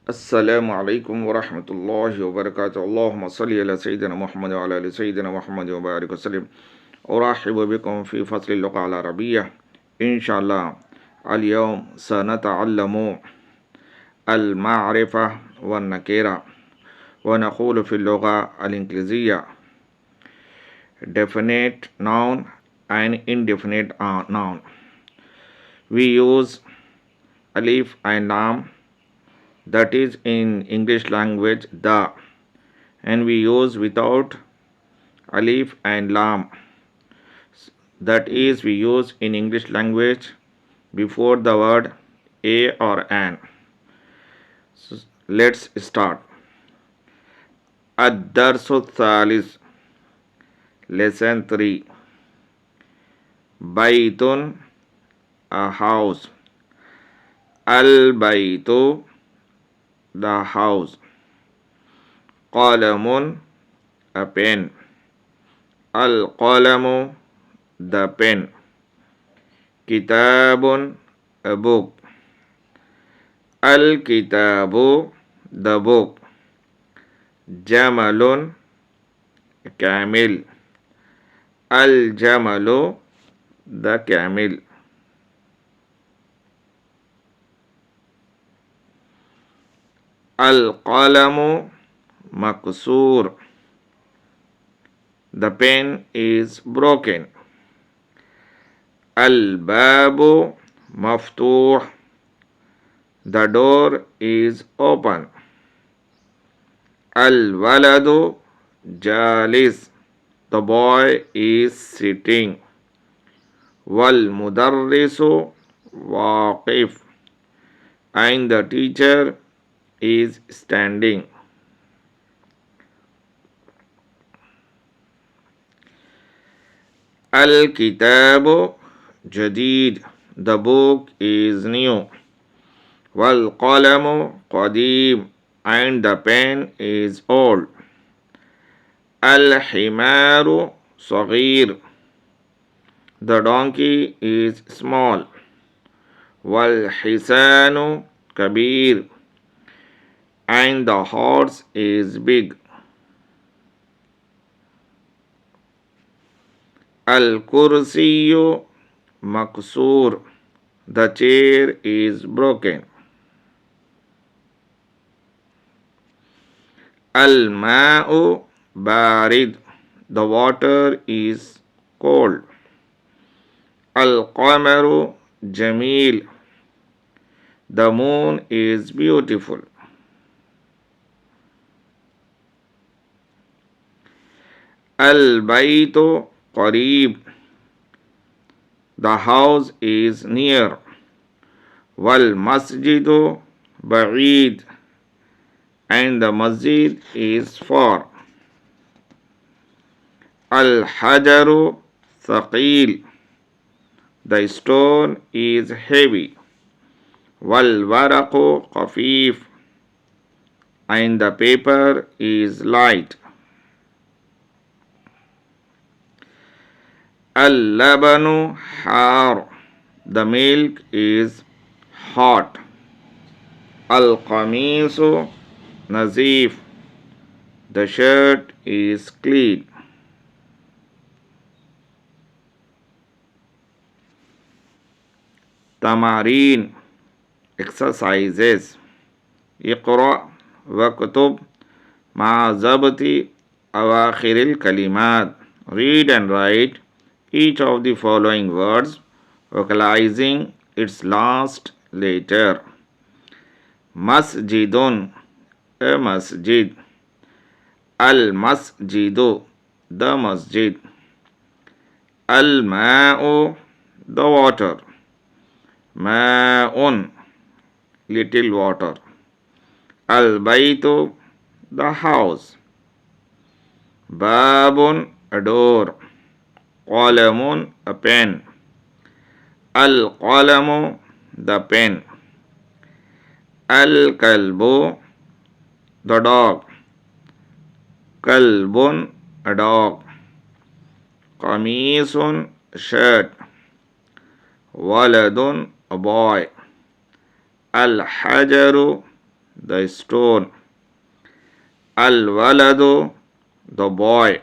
السلام عليكم ورحمة الله وبركاته. اللهم صل على سيدنا محمد وعلى آل سيدنا محمد وبارك وسلم. أرحب بكم في فصل اللغة العربية إن شاء الله. اليوم سنتعلم المعرفة والنكرة، ونقول في اللغة الإنجليزية definite noun and indefinite noun. We use alif and lam, that is in English language the, and we use without alif and lam, that is we use in English language before the word a or an. So, let's start. Ad-darsu thalis, lesson 3. Baytun, a house. Al-baytu, the house. Qalamun, a pen. Al-qalamu, the pen. Kitabun, a book. Al-kitabu, the book. Jamalun, a camel. Al-jamalu, the camel. Al-qalamu, maksur, the pen is broken. Al-babu, maftuh, the door is open. Al-waladu, jalis, the boy is sitting. Wal-mudarrisu, waqif, and the teacher is standing. Al-kitabu, jadid, the book is new. Wal-qalamu, qadim, and the pen is old. Al-himaru, saghir, the donkey is small. Wal-hisanu, kabir, and the horse is big. Al-kursiyu, maksur, the chair is broken. Al-ma'u, barid, the water is cold. Al-qamaru, jamil, the moon is beautiful. Al-baytu, qareeb, the house is near. Wal-masjidu, ba'id, and the masjid is far. Al-hajaru, thaqil, the stone is heavy. Wal-waraqu, khafif, and the paper is light. Al-labanu, har, the milk is hot. Al-qamisu, nazif, the shirt is clean. Tamarin, exercises. Iqra waktub ma zabti awakhiril kalimat, read and write each of the following words, vocalizing its last letter. Masjidun, a masjid. Al-masjidu, the masjid. Al-ma'u, the water. Ma'un, little water. Al-baytu, the house. Babun, a door. Qalamun, a pen. Al-qalamu, the pen. Al-kalbu, the dog. Kalbun, a dog. Qamisun, a shirt. Waladun, a boy. Al-hajaru, the stone. Al-waladu, the boy.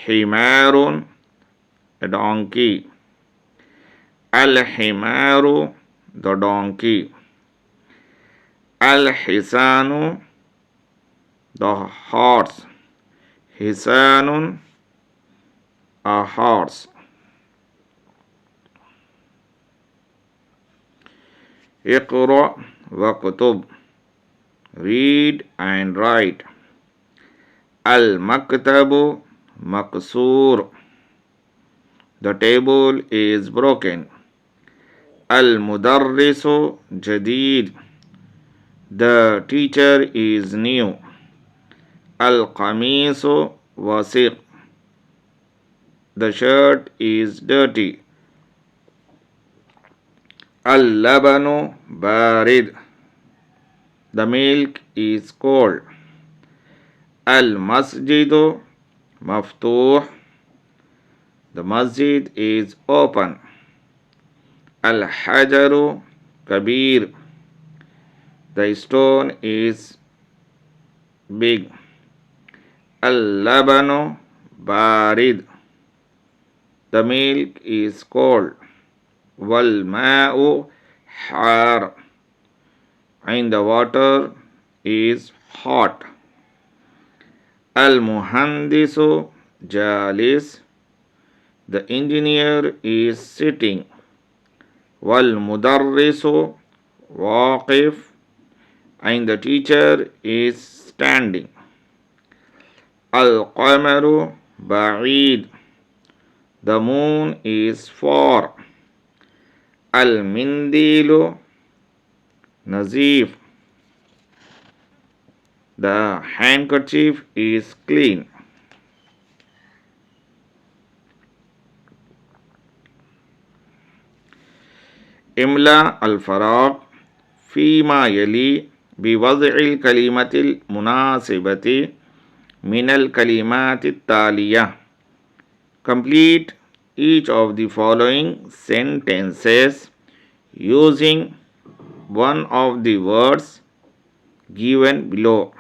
Himarun, a donkey. Al-himaru, the donkey. Al-hisanu, the horse. Hisanun, a horse. Iqra waktub, read and write. Al-maktabu maksur, the table is broken. Al-mudarrisu jadid, the teacher is new. Al-qamisu wasiq, the shirt is dirty. Al-labanu barid, the milk is cold. Al-masjidu maftuh, the masjid is open. Al-hajaru kabir, the stone is big. Al-labanu barid, the milk is cold. Wal-ma'u har, and the water is hot. Al-muhandisu jalis, the engineer is sitting. Wal-mudarrisu waqif, and the teacher is standing. Al-qamaru ba'id, the moon is far. Al-mindilu nazif, the handkerchief is clean. Imla al-faraq fima yali biwad'il kalimatil munasibati minal kalimatit taliyah. Complete each of the following sentences using one of the words given below.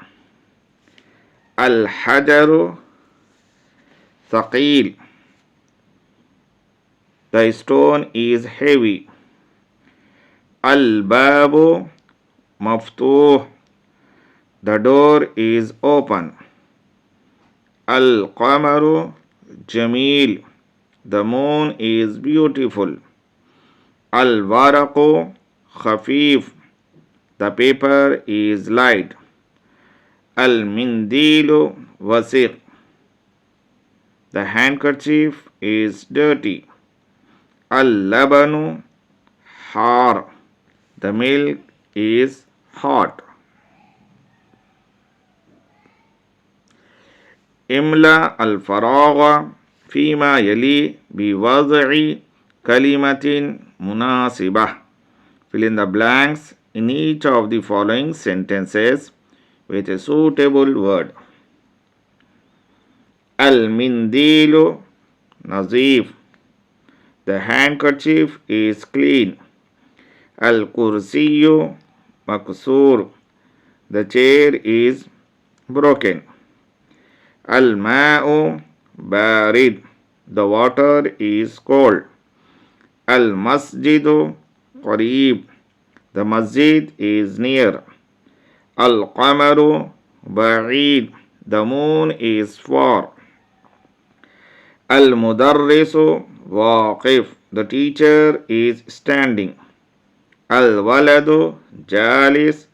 Al-hajaru thaqil, the stone is heavy. Al-babu maftuh, the door is open. Al-qamaru jameel, the moon is beautiful. Al-waraqu khafif, the paper is light. Al-mindilu wasiq, the handkerchief is dirty. Al-labanu har, the milk is hot. Imla al-faragha fima yali biwad'i kalimatin munasibah. Fill in the blanks in each of the following sentences with a suitable word. Al-mindilu nazif, the handkerchief is clean. Al-kursiyu maksur, the chair is broken. Al-ma'u barid, the water is cold. Al-masjidu qareeb, the masjid is near. Al-qamaru ba'id, the moon is far. Al-mudarrisu waqif, the teacher is standing. Al-waladu jalis,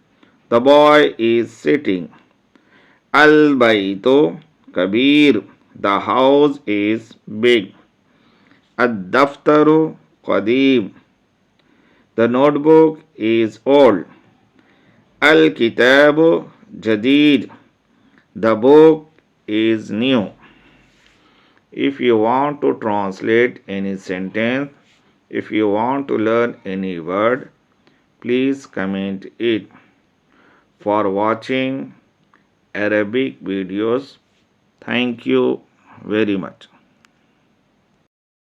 the boy is sitting. Al-baytu kabir, the house is big. Ad-daftaru qadeem, the notebook is old. Al-kitabu jadid, the book is new. If you want to translate any sentence, if you want to learn any word, please comment it. For watching Arabic videos, thank you very much.